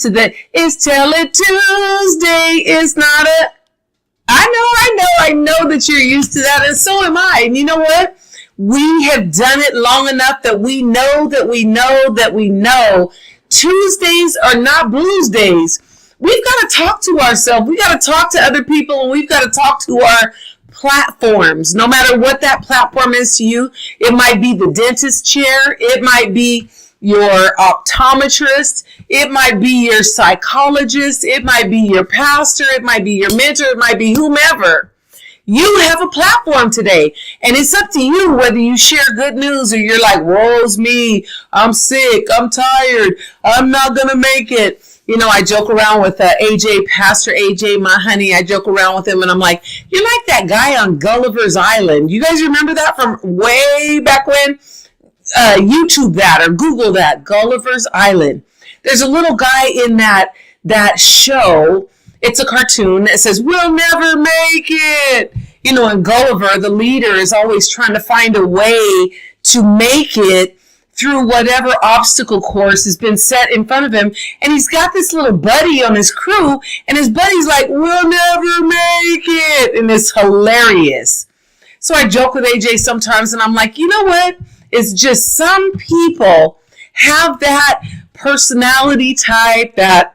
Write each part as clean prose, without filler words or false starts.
used to that. It's Tell It Tuesday. It's not a... I know that you're used to that, and so am I. And you know what? We have done it long enough that we know that we know that we know Tuesdays are not blues days. We've got to talk to ourselves. We've got to talk to other people, and we've got to talk to our platforms, no matter what that platform is to you. It might be the dentist chair. It might be your optometrist. It might be your psychologist. It might be your pastor. It might be your mentor. It might be whomever. You have a platform today, and it's up to you whether you share good news or you're like, woe's me, I'm sick, I'm tired, I'm not going to make it. You know, I joke around with AJ, Pastor AJ, my honey. I joke around with him, and I'm like, you're like that guy on Gulliver's Island. You guys remember that from way back when? YouTube that or Google that, Gulliver's Island. There's a little guy in that show. It's a cartoon that says, we'll never make it. You know, and Gulliver, the leader, is always trying to find a way to make it through whatever obstacle course has been set in front of him. And he's got this little buddy on his crew, and his buddy's like, we'll never make it. And it's hilarious. So I joke with AJ sometimes, and I'm like, you know what? It's just some people have that personality type, that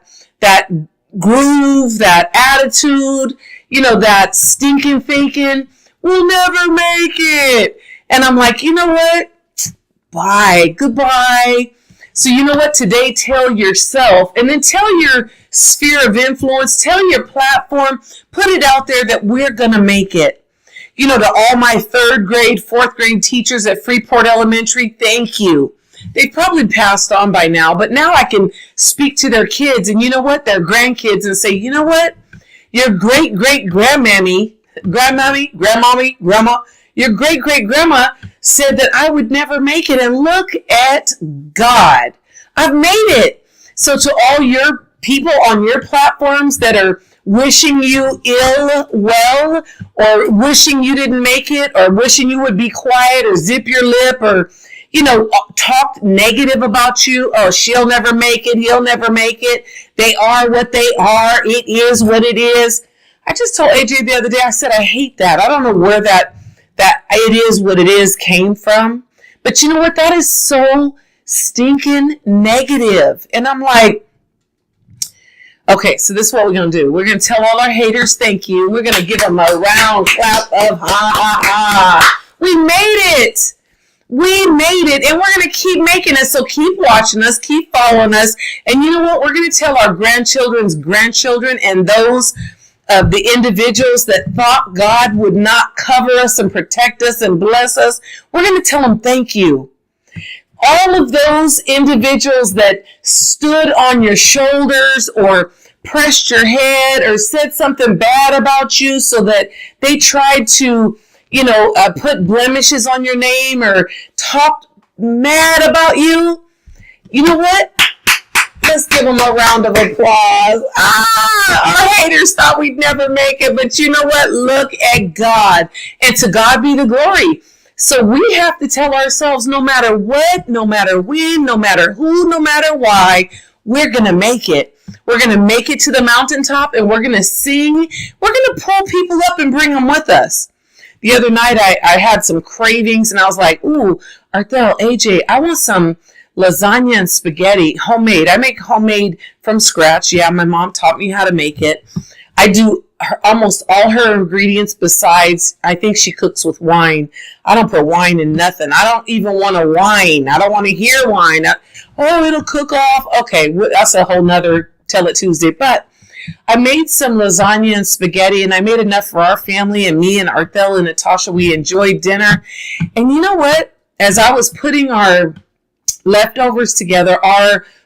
groove, that attitude, you know, that stinking thinking, we'll never make it. And I'm like, you know what? Bye. Goodbye. So you know what? Today, tell yourself, and then tell your sphere of influence, tell your platform, put it out there that we're going to make it. You know, to all my 3rd grade, 4th grade teachers at Freeport Elementary, thank you. They've probably passed on by now, but now I can speak to their kids, and you know what? Their grandkids, and say, you know what? Your great-great-grandmommy, grandma, your great-great-grandma said that I would never make it, and look at God. I've made it. So to all your people on your platforms that are wishing you ill well, or wishing you didn't make it, or wishing you would be quiet, or zip your lip, or, you know, talk negative about you. Oh, she'll never make it. He'll never make it. They are what they are. It is what it is. I just told AJ the other day, I said, I hate that. I don't know where that it is what it is came from. But you know what? That is so stinking negative. And I'm like, okay, so this is what we're going to do. We're going to tell all our haters thank you. We're going to give them a round clap of ha, ha, ha. We made it. We made it, and we're going to keep making it, so keep watching us, keep following us, and you know what? We're going to tell our grandchildren's grandchildren and those of the individuals that thought God would not cover us and protect us and bless us. We're going to tell them thank you. All of those individuals that stood on your shoulders or pressed your head or said something bad about you so that they tried to, you know, put blemishes on your name or talked mad about you. You know what? Let's give them a round of applause. Our haters thought we'd never make it, but you know what? Look at God. And to God be the glory. So we have to tell ourselves, no matter what, no matter when, no matter who, no matter why, we're going to make it. We're going to make it to the mountaintop, and we're going to sing. We're going to pull people up and bring them with us. The other night, I had some cravings, and I was like, ooh, Arthel, AJ, I want some lasagna and spaghetti, homemade. I make homemade from scratch. Yeah, my mom taught me how to make it. I do almost all her ingredients besides, I think she cooks with wine. I don't put wine in nothing. I don't even want to wine. I don't want to hear wine. It'll cook off. Okay, that's a whole nother Tell It Tuesday. But I made some lasagna and spaghetti, and I made enough for our family, and me and Arthel and Natasha, we enjoyed dinner. And you know what? As I was putting our leftovers together,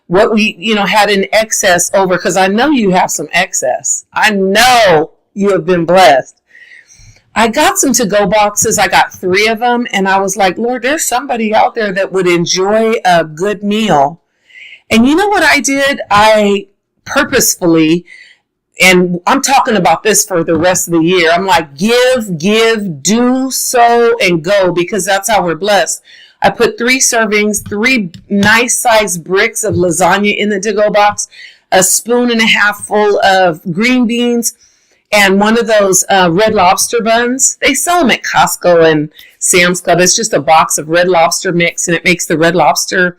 what we, had in excess over, because I know you have some excess. I know you have been blessed. I got some to-go boxes. I got 3 of them, and I was like, Lord, there's somebody out there that would enjoy a good meal. And you know what I did? I purposefully, and I'm talking about this for the rest of the year, I'm like, give, do, sow, and go, because that's how we're blessed. I put 3 servings, 3 nice sized bricks of lasagna in the to-go box. a spoon and a half full of green beans, and one of those Red Lobster buns. They sell them at Costco and Sam's Club. It's just a box of Red Lobster mix, and it makes the Red Lobster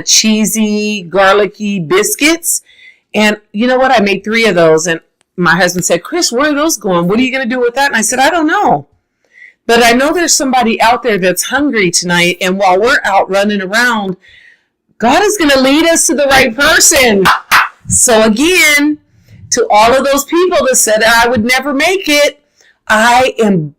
cheesy, garlicky biscuits. And you know what? I made 3 of those, and my husband said, Chris, where are those going? What are you going to do with that? And I said, I don't know. But I know there's somebody out there that's hungry tonight, and while we're out running around, God is going to lead us to the right person. So again, to all of those people that said I would never make it, I'm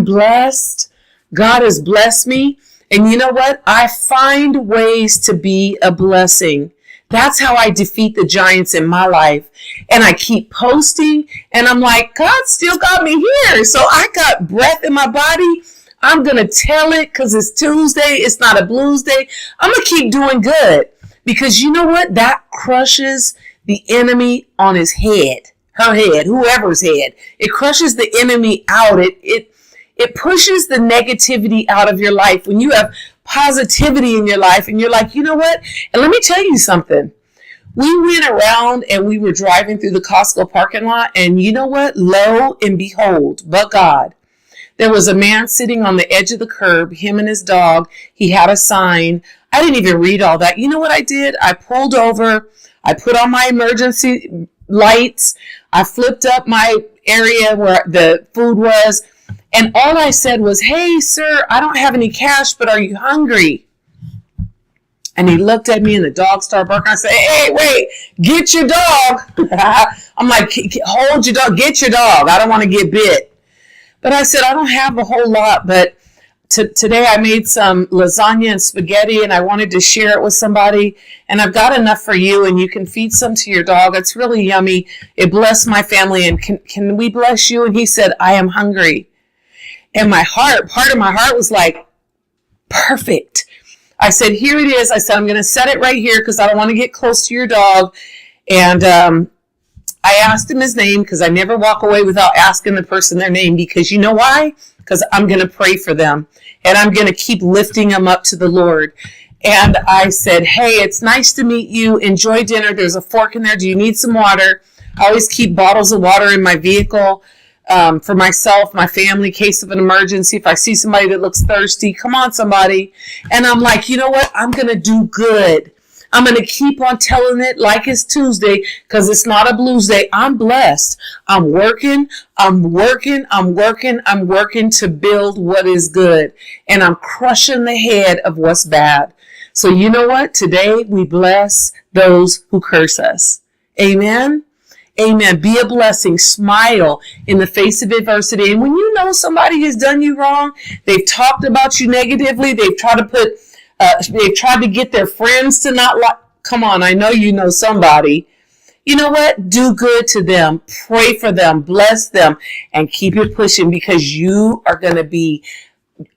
blessed. God has blessed me. And you know what? I find ways to be a blessing. That's how I defeat the giants in my life. And I keep posting, and I'm like, God still got me here. So I got breath in my body. I'm going to tell it because it's Tuesday. It's not a blues day. I'm going to keep doing good, because you know what? That crushes the enemy on his head, her head, whoever's head. It crushes the enemy out. It pushes the negativity out of your life. When you have positivity in your life and you're like, you know what? And let me tell you something. We went around and we were driving through the Costco parking lot, and you know what? Lo and behold, but God, there was a man sitting on the edge of the curb, him and his dog. He had a sign. I didn't even read all that. You know what I did? I pulled over. I put on my emergency lights. I flipped up my area where the food was. And all I said was, hey, sir, I don't have any cash, but are you hungry? And he looked at me, and the dog started barking. I said, hey, wait, get your dog. I'm like, hold your dog, get your dog. I don't want to get bit. But I said, I don't have a whole lot, but today I made some lasagna and spaghetti, and I wanted to share it with somebody. And I've got enough for you, and you can feed some to your dog. It's really yummy. It blessed my family, and can we bless you? And he said, I am hungry. And part of my heart was like, perfect. I said, here it is. I said, I'm going to set it right here because I don't want to get close to your dog. And I asked him his name, because I never walk away without asking the person their name, because you know why? Because I'm going to pray for them, and I'm going to keep lifting them up to the Lord. And I said, hey, it's nice to meet you. Enjoy dinner. There's a fork in there. Do you need some water? I always keep bottles of water in my vehicle. For myself, my family, in case of an emergency. If I see somebody that looks thirsty, come on, somebody. And I'm like, you know what? I'm going to do good. I'm going to keep on telling it like it's Tuesday, because it's not a blues day. I'm blessed. I'm working to build what is good. And I'm crushing the head of what's bad. So you know what? Today we bless those who curse us. Amen. Amen. Be a blessing. Smile in the face of adversity. And when you know somebody has done you wrong, they've talked about you negatively, they've tried to get their friends to not like, come on, I know you know somebody. You know what? Do good to them. Pray for them. Bless them. And keep it pushing, because you are going to be,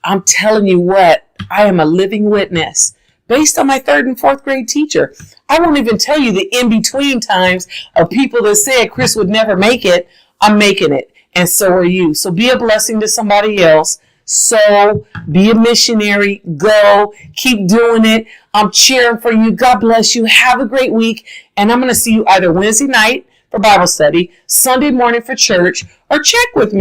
I'm telling you what, I am a living witness. Based on my 3rd and 4th grade teacher. I won't even tell you the in-between times of people that said Chris would never make it. I'm making it. And so are you. So be a blessing to somebody else. So be a missionary. Go. Keep doing it. I'm cheering for you. God bless you. Have a great week. And I'm going to see you either Wednesday night for Bible study, Sunday morning for church, or check with me.